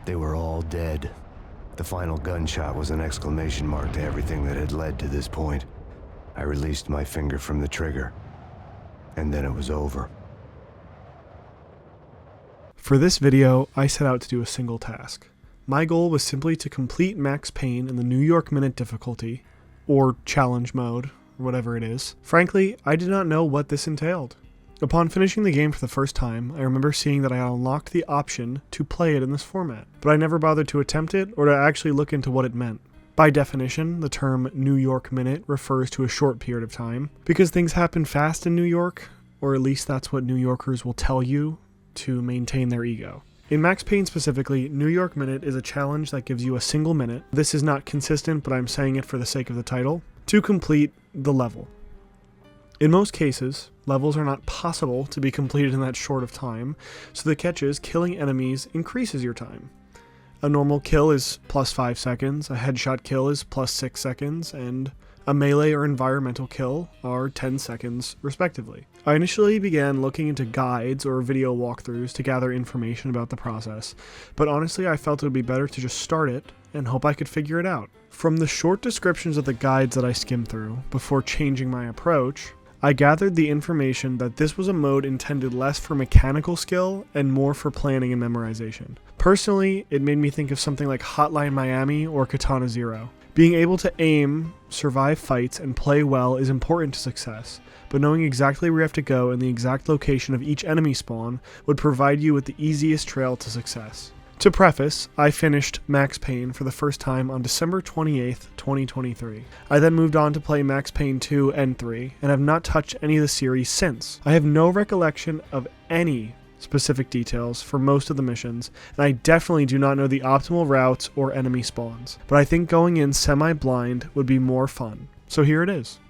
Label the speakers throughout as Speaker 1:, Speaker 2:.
Speaker 1: They were all dead. The final gunshot was an exclamation mark to everything that had led to this point. I released my finger from the trigger, and then it was over.
Speaker 2: For this video, I set out to do a single task. My goal was simply to complete Max Payne in the New York Minute difficulty, or challenge mode, or whatever it is. Frankly, I did not know what this entailed. Upon finishing the game for the first time, I remember seeing that I had unlocked the option to play it in this format, but I never bothered to attempt it or to actually look into what it meant. By definition, the term New York Minute refers to a short period of time, because things happen fast in New York, or at least that's what New Yorkers will tell you to maintain their ego. In Max Payne specifically, New York Minute is a challenge that gives you a single minute. This is not consistent, but I'm saying it for the sake of the title, to complete the level. In most cases, levels are not possible to be completed in that short of time, so the catch is killing enemies increases your time. A normal kill is plus 5 seconds, a headshot kill is plus 6 seconds, and a melee or environmental kill are 10 seconds respectively. I initially began looking into guides or video walkthroughs to gather information about the process, but honestly I felt it would be better to just start it and hope I could figure it out. From the short descriptions of the guides that I skimmed through before changing my approach, I gathered the information that this was a mode intended less for mechanical skill and more for planning and memorization. Personally, it made me think of something like Hotline Miami or Katana Zero. Being able to aim, survive fights, and play well is important to success, but knowing exactly where you have to go and the exact location of each enemy spawn would provide you with the easiest trail to success. To preface, I finished Max Payne for the first time on December 28th, 2023. I then moved on to play Max Payne 2 and 3, and have not touched any of the series since. I have no recollection of any specific details for most of the missions, and I definitely do not know the optimal routes or enemy spawns, but I think going in semi-blind would be more fun. So here it is.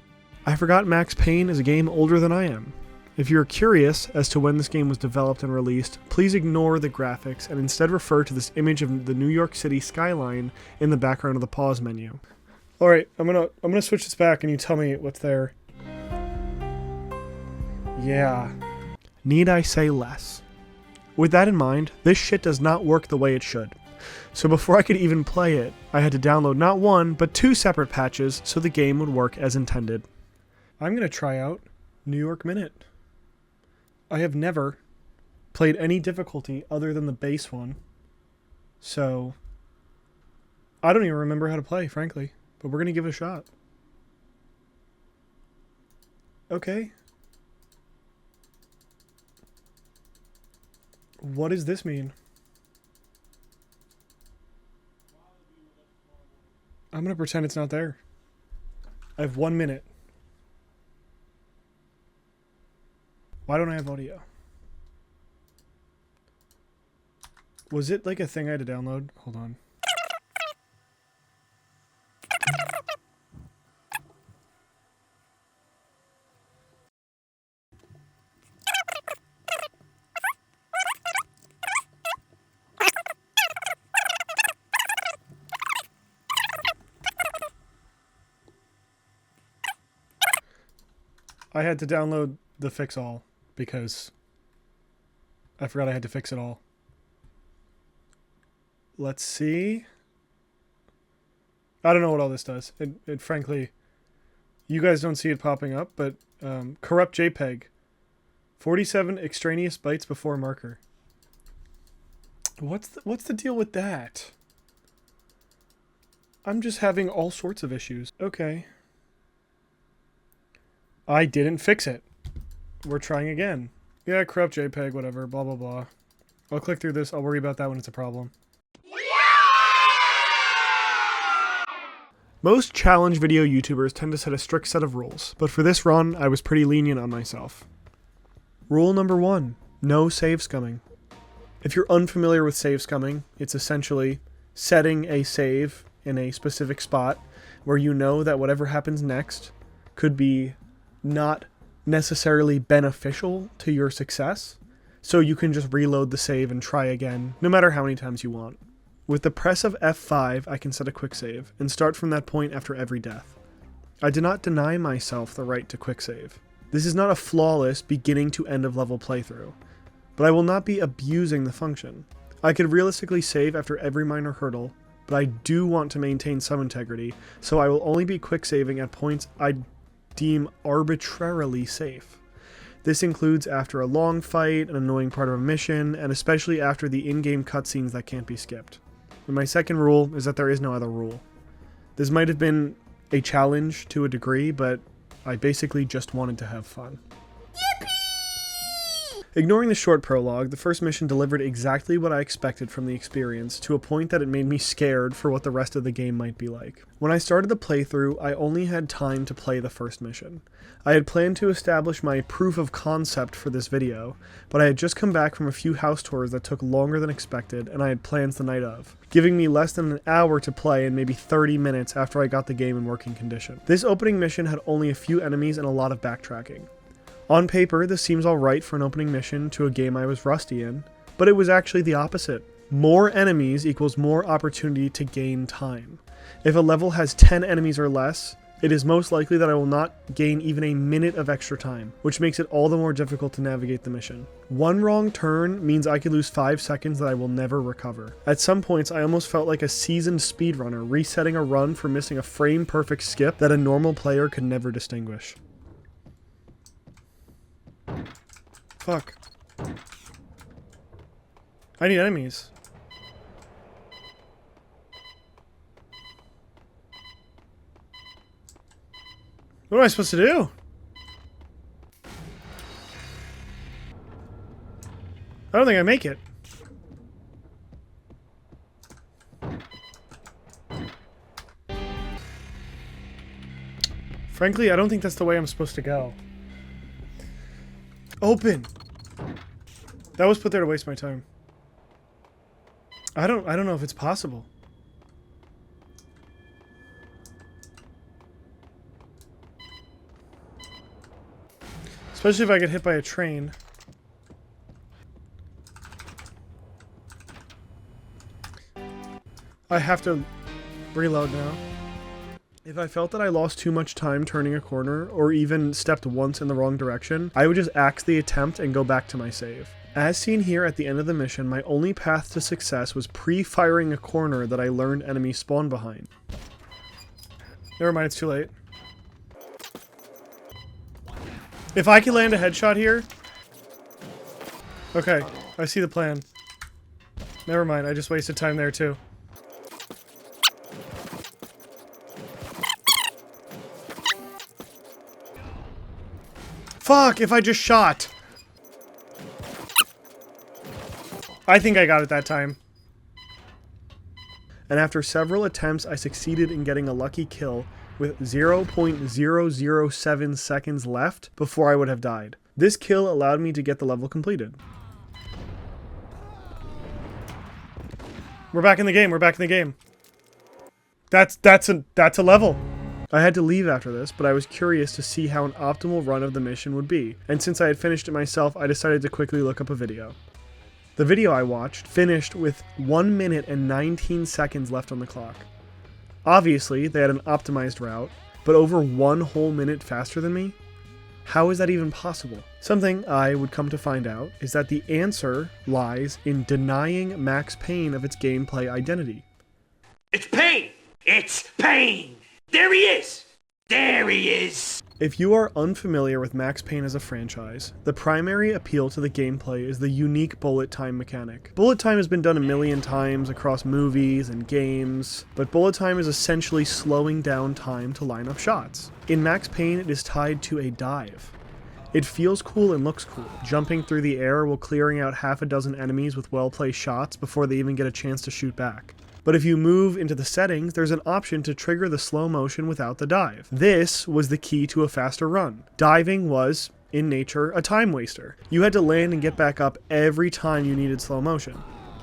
Speaker 2: I forgot Max Payne is a game older than I am. If you're curious as to when this game was developed and released, please ignore the graphics and instead refer to this image of the New York City skyline in the background of the pause menu. Alright, I'm gonna switch this back and you tell me what's there. Yeah. Need I say less? With that in mind, this shit does not work the way it should. So before I could even play it, I had to download not one, but 2 separate patches so the game would work as intended. I'm gonna try out New York Minute. I have never played any difficulty other than the base one, so I don't even remember how to play, frankly, but we're going to give it a shot. Okay. What does this mean? I'm going to pretend it's not there. I have 1 minute. Why don't I have audio? Was it like a thing I had to download? Hold on. I had to download the fix all because I forgot I had to fix it all. Let's see. I don't know what all this does. It frankly, you guys don't see it popping up, but corrupt JPEG. 47 extraneous bytes before marker. What's the deal with that? I'm just having all sorts of issues. Okay. I didn't fix it. We're trying again. Yeah, corrupt JPEG, whatever, blah, blah, blah. I'll click through this. I'll worry about that when it's a problem. Most challenge video YouTubers tend to set a strict set of rules, but for this run, I was pretty lenient on myself. Rule number 1, no save scumming. If you're unfamiliar with save scumming, it's essentially setting a save in a specific spot where you know that whatever happens next could be not necessarily beneficial to your success, so you can just reload the save and try again, no matter how many times you want. With the press of F5, I can set a quick save, and start from that point after every death. I do not deny myself the right to quick save. This is not a flawless beginning to end of level playthrough, but I will not be abusing the function. I could realistically save after every minor hurdle, but I do want to maintain some integrity, so I will only be quick saving at points I deem arbitrarily safe. This includes after a long fight, an annoying part of a mission, and especially after the in-game cutscenes that can't be skipped. And my second rule is that there is no other rule. This might have been a challenge to a degree, but I basically just wanted to have fun. Ignoring the short prologue, the first mission delivered exactly what I expected from the experience, to a point that it made me scared for what the rest of the game might be like. When I started the playthrough, I only had time to play the first mission. I had planned to establish my proof of concept for this video, but I had just come back from a few house tours that took longer than expected, and I had plans the night of, giving me less than an hour to play and maybe 30 minutes after I got the game in working condition. This opening mission had only a few enemies and a lot of backtracking. On paper, this seems alright for an opening mission to a game I was rusty in, but it was actually the opposite. More enemies equals more opportunity to gain time. If a level has 10 enemies or less, it is most likely that I will not gain even a minute of extra time, which makes it all the more difficult to navigate the mission. One wrong turn means I could lose 5 seconds that I will never recover. At some points, I almost felt like a seasoned speedrunner resetting a run for missing a frame-perfect skip that a normal player could never distinguish. Fuck. I need enemies. What am I supposed to do? I don't think I make it. Frankly, I don't think that's the way I'm supposed to go. Open! That was put there to waste my time. I don't know if it's possible. Especially if I get hit by a train. I have to reload now. If I felt that I lost too much time turning a corner, or even stepped once in the wrong direction, I would just axe the attempt and go back to my save. As seen here at the end of the mission, my only path to success was pre-firing a corner that I learned enemies spawn behind. Never mind, it's too late. If I can land a headshot here... Okay, I see the plan. Never mind, I just wasted time there too. Fuck, if I just shot. I think I got it that time. And after several attempts, I succeeded in getting a lucky kill with 0.007 seconds left before I would have died. This kill allowed me to get the level completed. We're back in the game, we're back in the game. That's a level. I had to leave after this, but I was curious to see how an optimal run of the mission would be, and since I had finished it myself, I decided to quickly look up a video. The video I watched finished with 1 minute and 19 seconds left on the clock. Obviously, they had an optimized route, but over 1 whole minute faster than me? How is that even possible? Something I would come to find out is that the answer lies in denying Max Payne of its gameplay identity.
Speaker 3: It's Payne! It's Payne! There he is! There he is!
Speaker 2: If you are unfamiliar with Max Payne as a franchise, the primary appeal to the gameplay is the unique bullet time mechanic. Bullet time has been done a million times across movies and games, but bullet time is essentially slowing down time to line up shots. In Max Payne, it is tied to a dive. It feels cool and looks cool, jumping through the air while clearing out half a dozen enemies with well-placed shots before they even get a chance to shoot back. But if you move into the settings, there's an option to trigger the slow motion without the dive. This was the key to a faster run. Diving was, in nature, a time waster. You had to land and get back up every time you needed slow motion.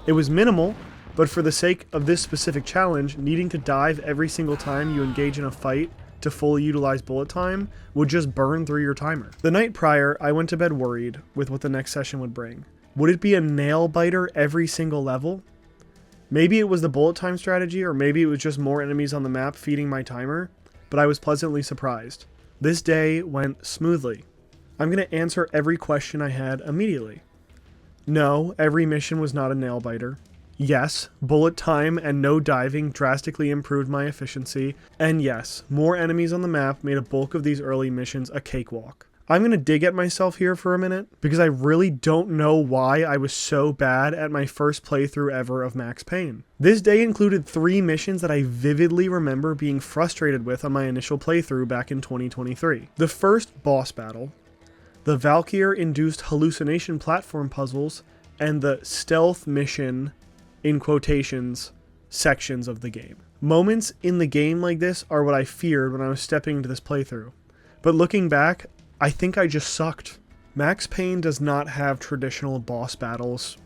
Speaker 2: It was minimal, but for the sake of this specific challenge, needing to dive every single time you engage in a fight to fully utilize bullet time would just burn through your timer. The night prior, I went to bed worried with what the next session would bring. Would it be a nail biter every single level? Maybe it was the bullet time strategy, or maybe it was just more enemies on the map feeding my timer, but I was pleasantly surprised. This day went smoothly. I'm going to answer every question I had immediately. No, every mission was not a nail biter. Yes, bullet time and no diving drastically improved my efficiency, and yes, more enemies on the map made a bulk of these early missions a cakewalk. I'm going to dig at myself here for a minute, because I really don't know why I was so bad at my first playthrough ever of Max Payne. This day included 3 missions that I vividly remember being frustrated with on my initial playthrough back in 2023. The first boss battle, the Valkyr-induced hallucination platform puzzles, and the stealth mission, in quotations, sections of the game. Moments in the game like this are what I feared when I was stepping into this playthrough. But looking back, I think I just sucked. Max Payne does not have traditional boss battles,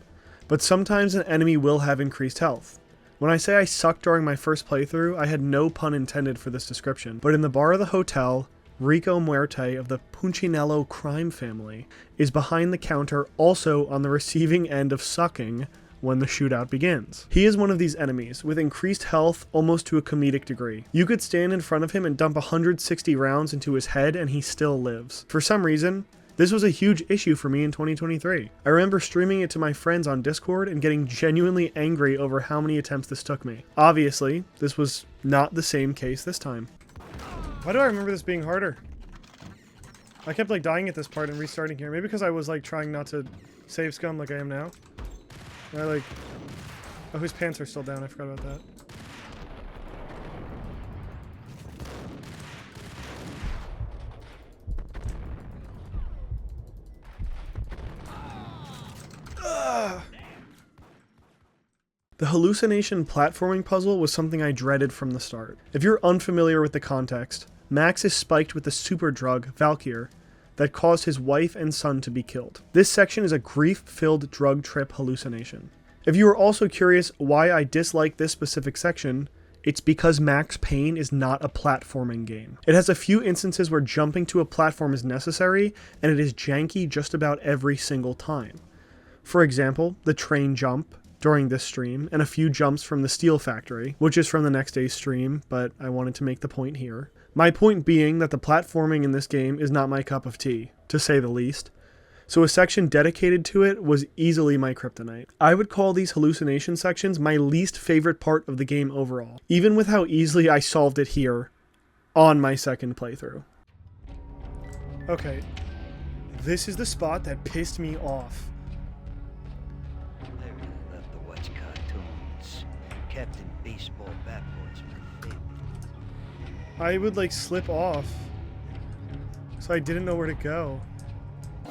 Speaker 2: but sometimes an enemy will have increased health. When I say I sucked during my first playthrough, I had no pun intended for this description, but in the bar of the hotel, Rico Muerte of the Punchinello crime family is behind the counter, also on the receiving end of sucking when the shootout begins. He is one of these enemies, with increased health almost to a comedic degree. You could stand in front of him and dump 160 rounds into his head and he still lives. For some reason, this was a huge issue for me in 2023. I remember streaming it to my friends on Discord and getting genuinely angry over how many attempts this took me. Obviously, this was not the same case this time. Why do I remember this being harder? I kept like dying at this part and restarting here. Maybe because I was like trying not to save scum like I am now. And I like... Oh, his pants are still down. I forgot about that. The hallucination platforming puzzle was something I dreaded from the start. If you're unfamiliar with the context, Max is spiked with the super drug, Valkyr, that caused his wife and son to be killed. This section is a grief-filled drug trip hallucination. If you are also curious why I dislike this specific section, it's because Max Payne is not a platforming game. It has a few instances where jumping to a platform is necessary, and it is janky just about every single time. For example, the train jump during this stream, and a few jumps from the steel factory, which is from the next day's stream, but I wanted to make the point here. My point being that the platforming in this game is not my cup of tea, to say the least, so a section dedicated to it was easily my kryptonite. I would call these hallucination sections my least favorite part of the game overall, even with how easily I solved it here on my second playthrough. Okay, this is the spot that pissed me off.
Speaker 4: I really love to watch cartoons. Captain Baseball Bat Boy's my favorite.
Speaker 2: I would like slip off, so I didn't know where to go. I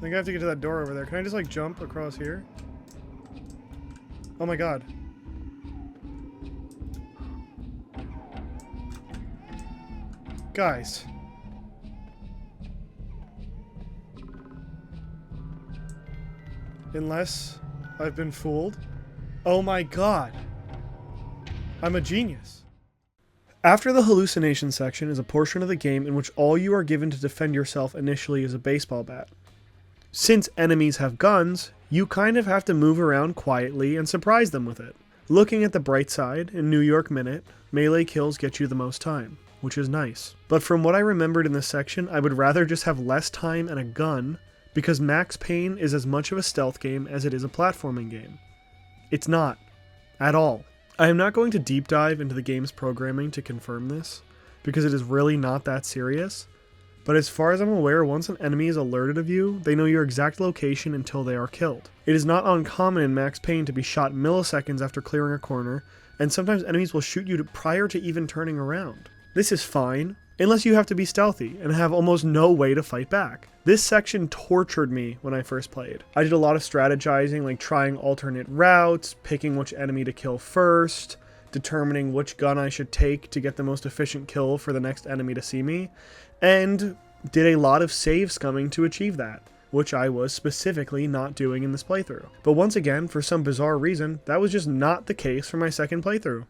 Speaker 2: think I have to get to that door over there. Can I just like jump across here? Oh my god. Guys. Unless I've been fooled. Oh my god. I'm a genius. After the hallucination section is a portion of the game in which all you are given to defend yourself initially is a baseball bat. Since enemies have guns, you kind of have to move around quietly and surprise them with it. Looking at the bright side, in New York Minute, melee kills get you the most time, which is nice. But from what I remembered in this section, I would rather just have less time and a gun, because Max Payne is as much of a stealth game as it is a platforming game. It's not. At all. I am not going to deep dive into the game's programming to confirm this, because it is really not that serious. But as far as I'm aware, once an enemy is alerted of you, they know your exact location until they are killed. It is not uncommon in Max Payne to be shot milliseconds after clearing a corner, and sometimes enemies will shoot you prior to even turning around. This is fine, unless you have to be stealthy and have almost no way to fight back. This section tortured me when I first played. I did a lot of strategizing, like trying alternate routes, picking which enemy to kill first, determining which gun I should take to get the most efficient kill for the next enemy to see me, and did a lot of save scumming to achieve that, which I was specifically not doing in this playthrough. But once again, for some bizarre reason, that was just not the case for my second playthrough.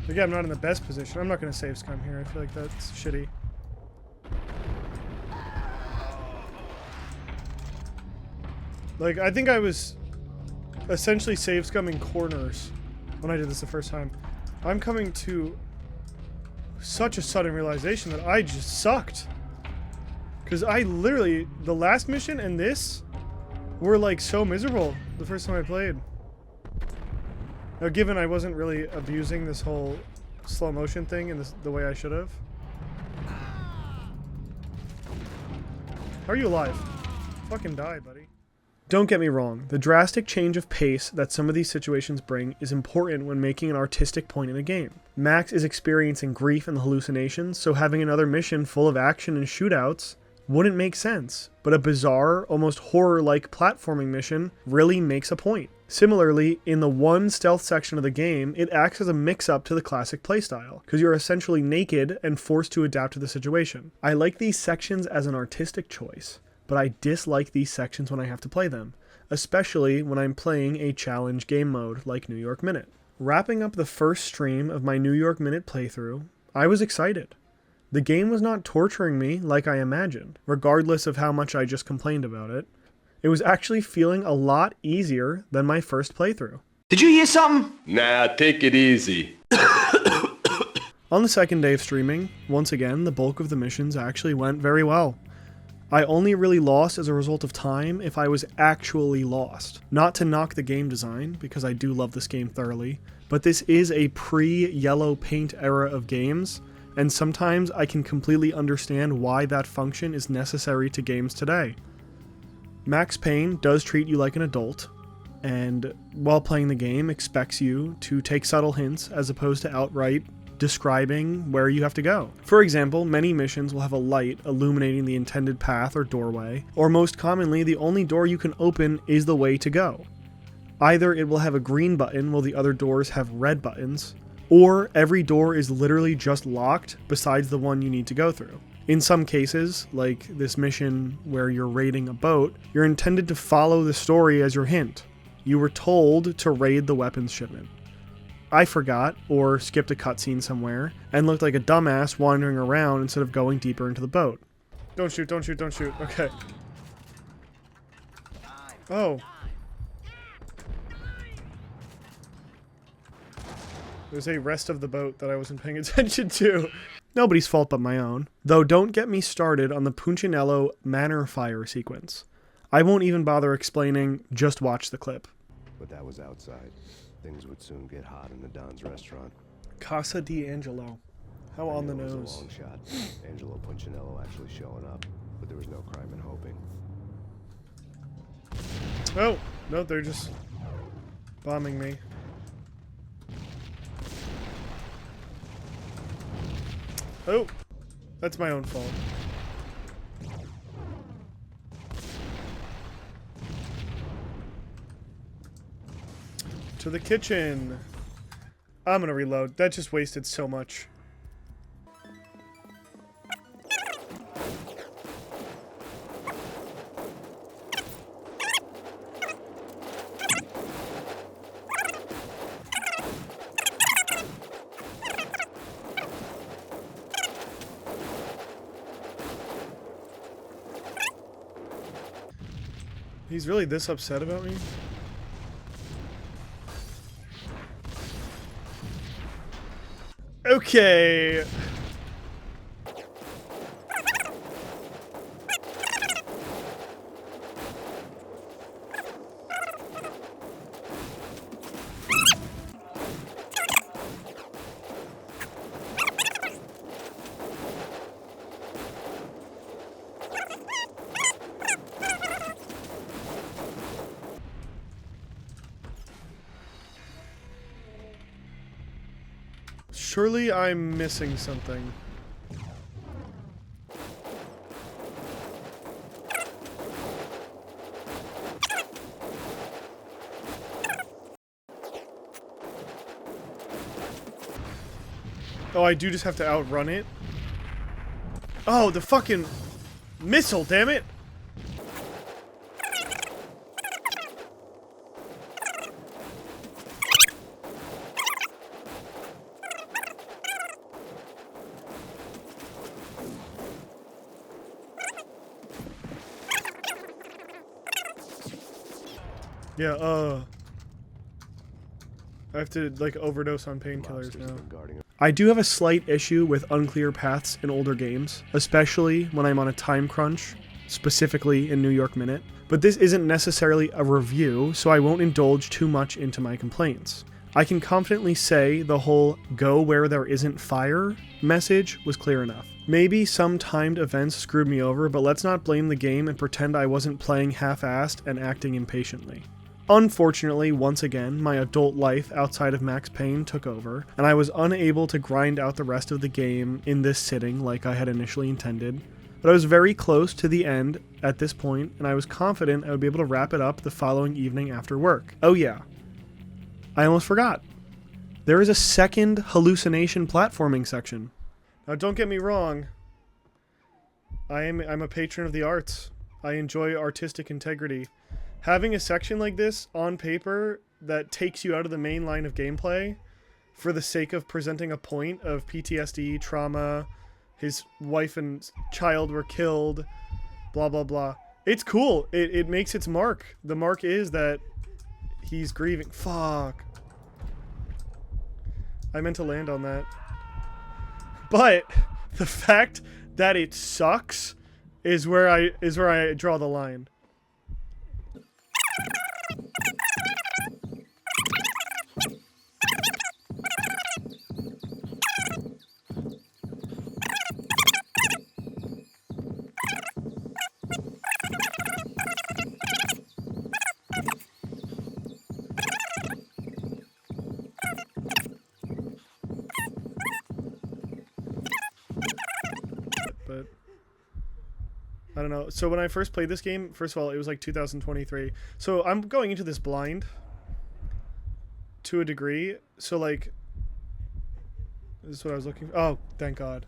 Speaker 2: Again, I'm not in the best position. I'm not going to save scum here. I feel like that's shitty. Like, I think I was essentially save scumming corners when I did this the first time. I'm coming to such a sudden realization that I just sucked. Because I literally, the last mission and this were like so miserable the first time I played. Now, given I wasn't really abusing this whole slow motion thing in the way I should have. How are you alive? Fucking die, buddy. Don't get me wrong, the drastic change of pace that some of these situations bring is important when making an artistic point in a game. Max is experiencing grief and hallucinations, so having another mission full of action and shootouts wouldn't make sense, but a bizarre, almost horror-like platforming mission really makes a point. Similarly, in the one stealth section of the game, it acts as a mix-up to the classic playstyle, because you're essentially naked and forced to adapt to the situation. I like these sections as an artistic choice, but I dislike these sections when I have to play them, especially when I'm playing a challenge game mode like New York Minute. Wrapping up the first stream of my New York Minute playthrough, I was excited. The game was not torturing me like I imagined, regardless of how much I just complained about it. It was actually feeling a lot easier than my first playthrough.
Speaker 3: Did you hear something?
Speaker 5: Nah, take it easy.
Speaker 2: On the second day of streaming, once again, the bulk of the missions actually went very well. I only really lost as a result of time if I was actually lost. Not to knock the game design, because I do love this game thoroughly, but this is a pre-yellow paint era of games, and sometimes I can completely understand why that function is necessary to games today. Max Payne does treat you like an adult, and while playing the game expects you to take subtle hints as opposed to outright describing where you have to go. For example, many missions will have a light illuminating the intended path or doorway, or most commonly, the only door you can open is the way to go. Either it will have a green button while the other doors have red buttons, or every door is literally just locked besides the one you need to go through. In some cases, like this mission where you're raiding a boat, you're intended to follow the story as your hint. You were told to raid the weapons shipment. I forgot, or skipped a cutscene somewhere, and looked like a dumbass wandering around instead of going deeper into the boat. Don't shoot, don't shoot, don't shoot. Okay. Oh. There's a rest of the boat that I wasn't paying attention to. Nobody's fault but my own. Though don't get me started on the Punchinello Manor Fire sequence. I won't even bother explaining, just watch the clip.
Speaker 1: But that was outside. Things would soon get hot in the Don's restaurant.
Speaker 2: Casa d'Angelo. How on the
Speaker 1: I knew it was
Speaker 2: nose.
Speaker 1: a long shot. Angelo Punchinello actually showing up, but there was no crime in hoping.
Speaker 2: Oh, no, they're just bombing me. Oh, that's my own fault. To the kitchen. I'm gonna reload. That just wasted so much. He's really this upset about me? Okay. Surely I'm missing something. Oh, I do just have to outrun it? Oh, the fucking missile, damn it! Yeah, I have to, like, overdose on painkillers now. I do have a slight issue with unclear paths in older games, especially when I'm on a time crunch, specifically in New York Minute, but this isn't necessarily a review, so I won't indulge too much into my complaints. I can confidently say the whole "go where there isn't fire" message was clear enough. Maybe some timed events screwed me over, but let's not blame the game and pretend I wasn't playing half-assed and acting impatiently. Unfortunately, once again, my adult life outside of Max Payne took over, and I was unable to grind out the rest of the game in this sitting like I had initially intended. But I was very close to the end at this point, and I was confident I would be able to wrap it up the following evening after work. Oh yeah, I almost forgot. There is a second hallucination platforming section. Now don't get me wrong, I'm a patron of the arts. I enjoy artistic integrity. Having a section like this on paper that takes you out of the main line of gameplay for the sake of presenting a point of PTSD, trauma, his wife and child were killed, blah blah blah. It's cool. It makes its mark. The mark is that he's grieving. Fuck. I meant to land on that. But the fact that it sucks is where I draw the line. But I don't know. So when I first played this game, first of all, it was like 2023. So I'm going into this blind to a degree. So like, this is what I was looking for. Oh, thank God.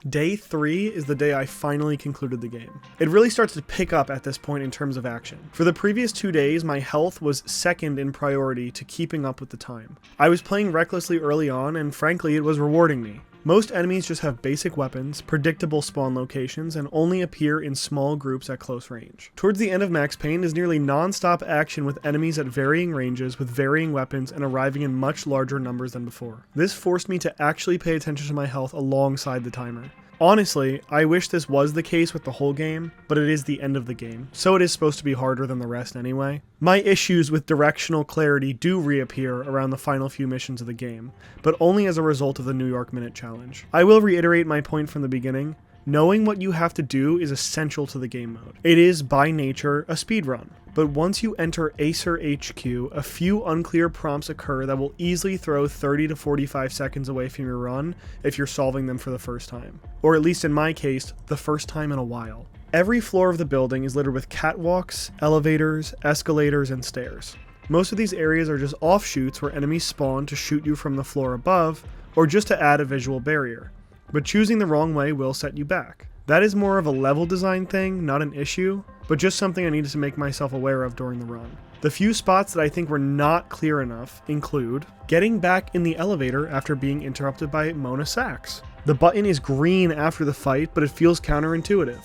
Speaker 2: Day 3 is the day I finally concluded the game. It really starts to pick up at this point in terms of action. For the previous 2 days, my health was second in priority to keeping up with the time. I was playing recklessly early on, and frankly, it was rewarding me. Most enemies just have basic weapons, predictable spawn locations, and only appear in small groups at close range. Towards the end of Max Payne is nearly non-stop action with enemies at varying ranges with varying weapons and arriving in much larger numbers than before. This forced me to actually pay attention to my health alongside the timer. Honestly, I wish this was the case with the whole game, but it is the end of the game, so it is supposed to be harder than the rest anyway. My issues with directional clarity do reappear around the final few missions of the game, but only as a result of the New York Minute challenge. I will reiterate my point from the beginning. Knowing what you have to do is essential to the game mode. It is, by nature, a speedrun. But once you enter Acer HQ, a few unclear prompts occur that will easily throw 30 to 45 seconds away from your run if you're solving them for the first time. Or at least in my case, the first time in a while. Every floor of the building is littered with catwalks, elevators, escalators, and stairs. Most of these areas are just offshoots where enemies spawn to shoot you from the floor above, or just to add a visual barrier. But choosing the wrong way will set you back. That is more of a level design thing, not an issue, but just something I needed to make myself aware of during the run. The few spots that I think were not clear enough include getting back in the elevator after being interrupted by Mona Sachs. The button is green after the fight, but it feels counterintuitive.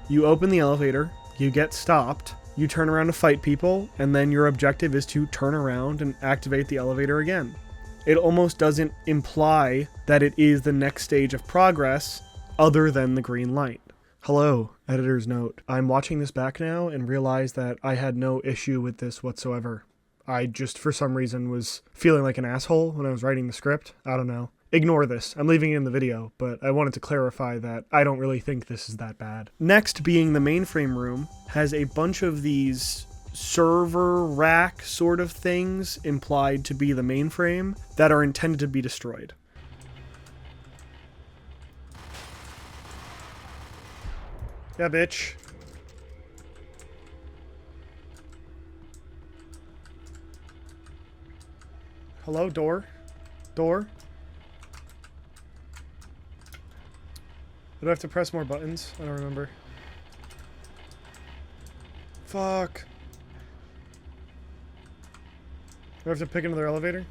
Speaker 2: You open the elevator, you get stopped, you turn around to fight people, and then your objective is to turn around and activate the elevator again. It almost doesn't imply that it is the next stage of progress other than the green light. Hello, editor's note. I'm watching this back now and realize that I had no issue with this whatsoever. I just, for some reason, was feeling like an asshole when I was writing the script. I don't know. Ignore this. I'm leaving it in the video, but I wanted to clarify that I don't really think this is that bad. Next, being the mainframe room, has a bunch of these server rack sort of things implied to be the mainframe that are intended to be destroyed. Yeah, bitch. Hello, door? Door? Do I have to press more buttons? I don't remember. Fuck. Do I have to pick another elevator?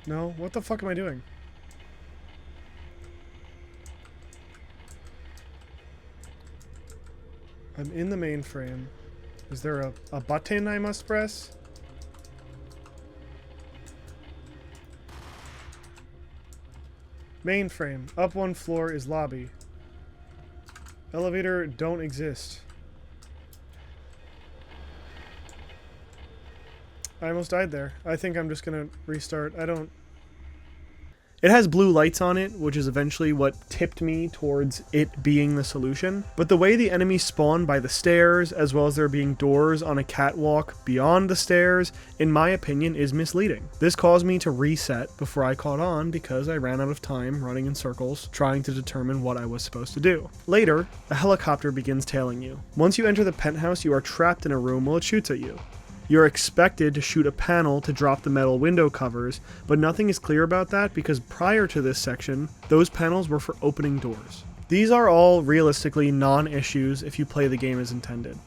Speaker 2: No? What the fuck am I doing? I'm in the mainframe. Is there a button I must press? Mainframe. Up one floor is lobby. Elevator don't exist. I almost died there. I think I'm just gonna restart. It has blue lights on it, which is eventually what tipped me towards it being the solution. But the way the enemies spawn by the stairs, as well as there being doors on a catwalk beyond the stairs, in my opinion, is misleading. This caused me to reset before I caught on because I ran out of time running in circles, trying to determine what I was supposed to do. Later, a helicopter begins tailing you. Once you enter the penthouse, you are trapped in a room while it shoots at you. You're expected to shoot a panel to drop the metal window covers, but nothing is clear about that because prior to this section, those panels were for opening doors. These are all realistically non-issues if you play the game as intended.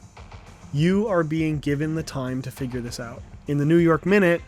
Speaker 2: You are being given the time to figure this out. In the New York Minute,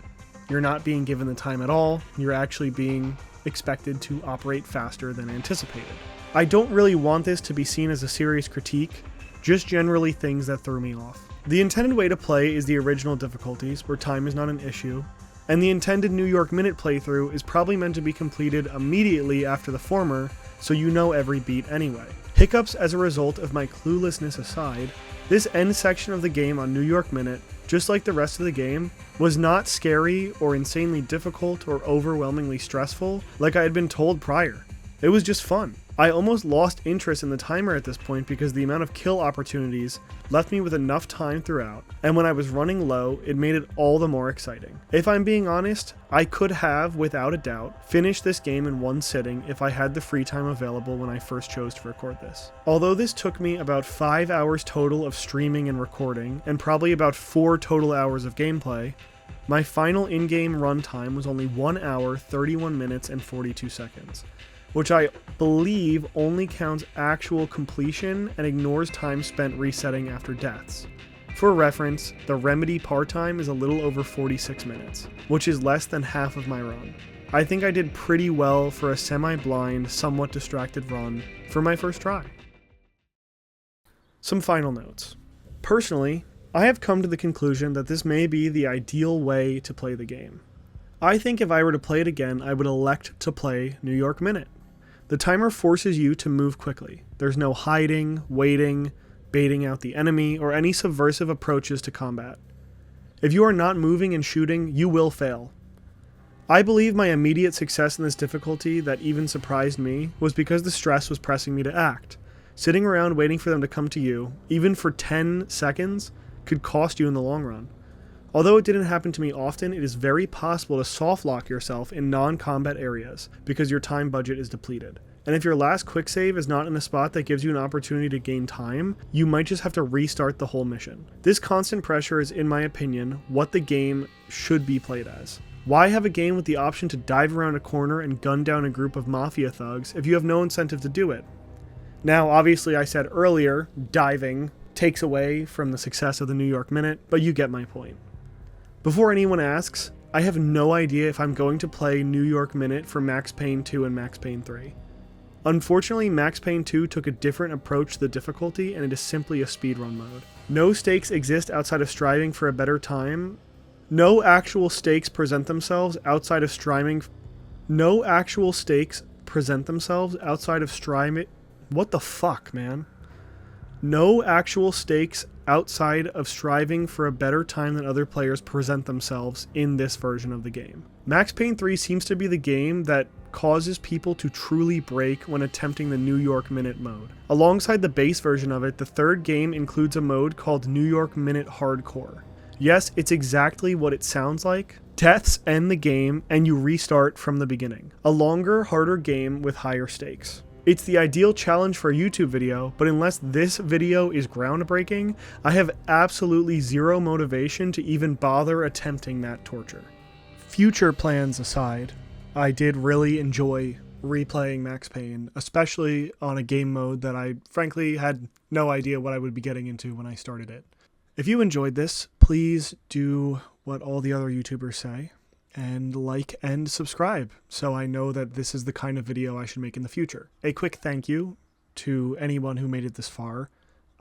Speaker 2: you're not being given the time at all, you're actually being expected to operate faster than anticipated. I don't really want this to be seen as a serious critique, just generally things that threw me off. The intended way to play is the original difficulties, where time is not an issue, and the intended New York Minute playthrough is probably meant to be completed immediately after the former, so you know every beat anyway. Hiccups as a result of my cluelessness aside, this end section of the game on New York Minute, just like the rest of the game, was not scary or insanely difficult or overwhelmingly stressful like I had been told prior. It was just fun. I almost lost interest in the timer at this point because the amount of kill opportunities left me with enough time throughout, and when I was running low, it made it all the more exciting. If I'm being honest, I could have, without a doubt, finished this game in one sitting if I had the free time available when I first chose to record this. Although this took me about 5 hours total of streaming and recording, and probably about 4 total hours of gameplay, my final in-game runtime was only 1 hour, 31 minutes, and 42 seconds. Which I believe only counts actual completion and ignores time spent resetting after deaths. For reference, the Remedy par time is a little over 46 minutes, which is less than half of my run. I think I did pretty well for a semi-blind, somewhat distracted run for my first try. Some final notes. Personally, I have come to the conclusion that this may be the ideal way to play the game. I think if I were to play it again, I would elect to play New York Minute. The timer forces you to move quickly. There's no hiding, waiting, baiting out the enemy, or any subversive approaches to combat. If you are not moving and shooting, you will fail. I believe my immediate success in this difficulty that even surprised me was because the stress was pressing me to act. Sitting around waiting for them to come to you, even for 10 seconds, could cost you in the long run. Although it didn't happen to me often, it is very possible to soft lock yourself in non-combat areas because your time budget is depleted. And if your last quick save is not in a spot that gives you an opportunity to gain time, you might just have to restart the whole mission. This constant pressure is, in my opinion, what the game should be played as. Why have a game with the option to dive around a corner and gun down a group of mafia thugs if you have no incentive to do it? Now, obviously I said earlier, diving takes away from the success of the New York Minute, but you get my point. Before anyone asks, I have no idea if I'm going to play New York Minute for Max Payne 2 and Max Payne 3. Unfortunately, Max Payne 2 took a different approach to the difficulty, and it is simply a speedrun mode. No stakes exist outside of striving for a better time. No actual stakes present themselves outside of striving. No actual stakes present themselves outside of striving. What the fuck, man? No actual stakes outside of striving for a better time than other players present themselves in this version of the game. Max Payne 3 seems to be the game that causes people to truly break when attempting the New York Minute mode. Alongside the base version of it, the third game includes a mode called New York Minute Hardcore. Yes, it's exactly what it sounds like. Deaths end the game and you restart from the beginning. A longer, harder game with higher stakes. It's the ideal challenge for a YouTube video, but unless this video is groundbreaking, I have absolutely zero motivation to even bother attempting that torture. Future plans aside, I did really enjoy replaying Max Payne, especially on a game mode that I frankly had no idea what I would be getting into when I started it. If you enjoyed this, please do what all the other YouTubers say, and like and subscribe so I know that this is the kind of video I should make in the future. A quick thank you to anyone who made it this far.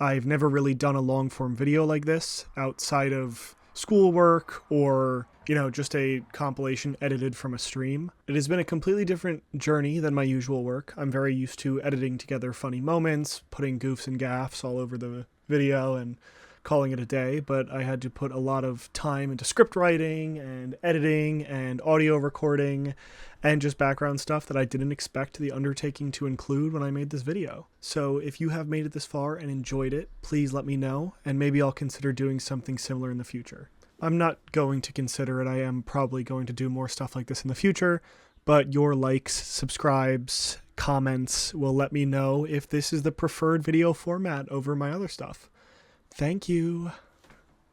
Speaker 2: I've never really done a long form video like this outside of schoolwork or, just a compilation edited from a stream. It has been a completely different journey than my usual work. I'm very used to editing together funny moments, putting goofs and gaffs all over the video and calling it a day, but I had to put a lot of time into script writing and editing and audio recording and just background stuff that I didn't expect the undertaking to include when I made this video. So if you have made it this far and enjoyed it, please let me know, and maybe I'll consider doing something similar in the future. I'm not going to consider it. I am probably going to do more stuff like this in the future, but your likes, subscribes, comments will let me know if this is the preferred video format over my other stuff. Thank you.